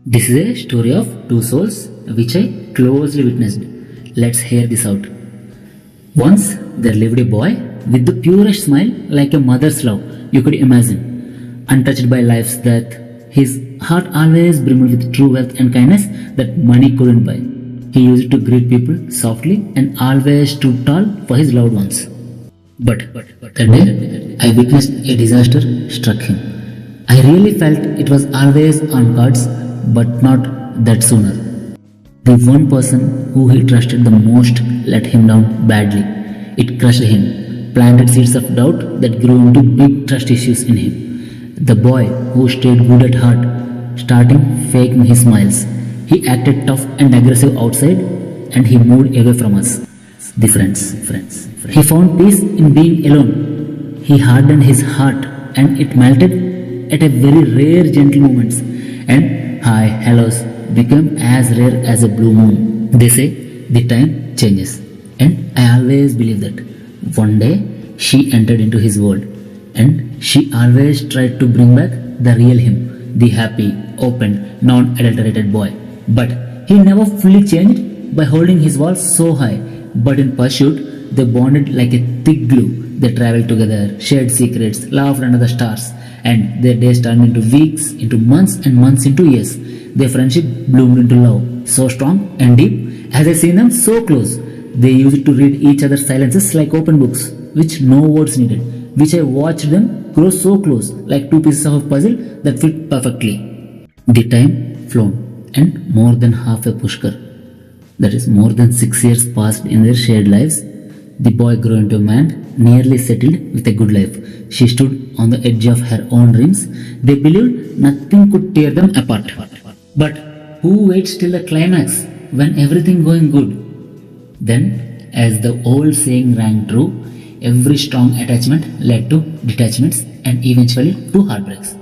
This is a story of two souls which I closely witnessed. Let's hear this out. Once there lived a boy with the purest smile like a mother's love you could imagine. Untouched by life's death, his heart always brimmed with true wealth and kindness that money couldn't buy. He used to greet people softly and always stood tall for his loved ones. But the day I witnessed a disaster struck him. I really felt it was always on cards, but not that sooner. The one person who he trusted the most let him down badly. It crushed him, planted seeds of doubt that grew into big trust issues in him. The boy who stayed good at heart, starting faking his smiles. He acted tough and aggressive outside, and he moved away from us. The friends. He found peace in being alone. He hardened his heart, and it melted at a very rare gentle moments. And hi, hellos became as rare as a blue moon. They say the time changes, and I always believe that. One day she entered into his world, and she always tried to bring back the real him, the happy, open, non-adulterated boy. But he never fully changed by holding his walls so high. But in pursuit, they bonded like a thick glue. They traveled together, shared secrets, laughed under the stars, and their days turned into weeks, into months, and months into years. Their friendship bloomed into love, so strong and deep. As I seen them so close, they used to read each other's silences like open books, which no words needed, which I watched them grow so close, like two pieces of a puzzle that fit perfectly. The time flown, and more than half a pushkar. That is, more than 6 years passed in their shared lives. The boy grew into a man, nearly settled with a good life. She stood on the edge of her own dreams. They believed nothing could tear them apart. But who waits till the climax when everything going good? Then, as the old saying rang true, every strong attachment led to detachments and eventually to heartbreaks.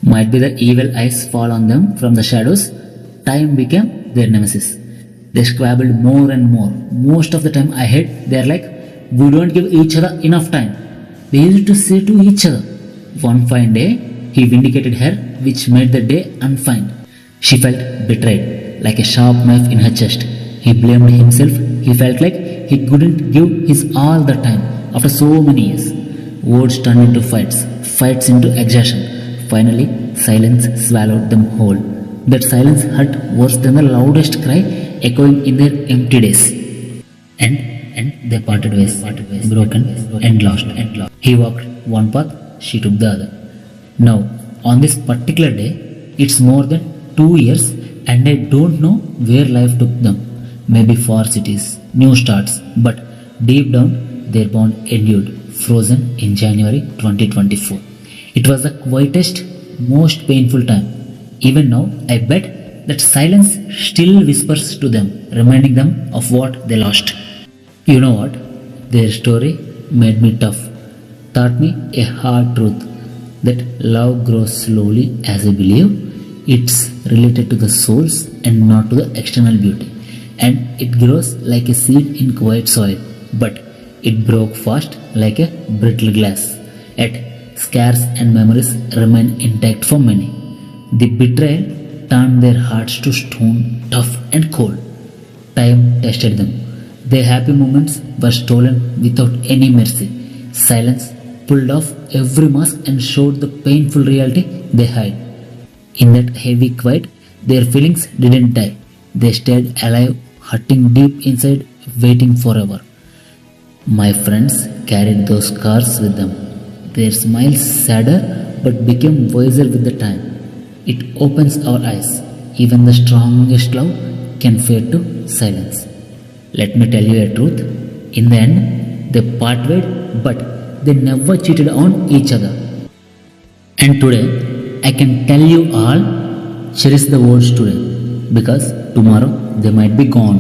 Might be the evil eyes fall on them from the shadows, time became their nemesis. They squabbled more and more. Most of the time I hate, they're like, we don't give each other enough time. They used to say to each other. One fine day, he vindicated her, which made the day unfine. She felt betrayed, like a sharp knife in her chest. He blamed himself. He felt like he couldn't give his all the time after so many years. Words turned into fights, fights into exhaustion. Finally, silence swallowed them whole. That silence hurt worse than the loudest cry echoing in their empty days. And they parted ways, broken and lost. He walked one path, she took the other. Now, on this particular day, it's more than 2 years, and I don't know where life took them. Maybe far cities, new starts, but deep down, their bond endured, frozen in January 2024. It was the quietest, most painful time. Even now, I bet that silence still whispers to them, reminding them of what they lost. You know what? Their story made me tough, taught me a hard truth that love grows slowly as I believe. It's related to the souls and not to the external beauty. And it grows like a seed in quiet soil, but it broke fast like a brittle glass. Yet, scars and memories remain intact for many. The betrayal turned their hearts to stone, tough and cold. Time tested them. Their happy moments were stolen without any mercy. Silence pulled off every mask and showed the painful reality they hid. In that heavy quiet, their feelings didn't die. They stayed alive, hurting deep inside, waiting forever. My friends carried those scars with them. Their smiles sadder but became wiser with the time. It opens our eyes. Even the strongest love can fade to silence. Let me tell you a truth. In the end, they parted, but they never cheated on each other. And today, I can tell you all, cherish the words today, because tomorrow they might be gone.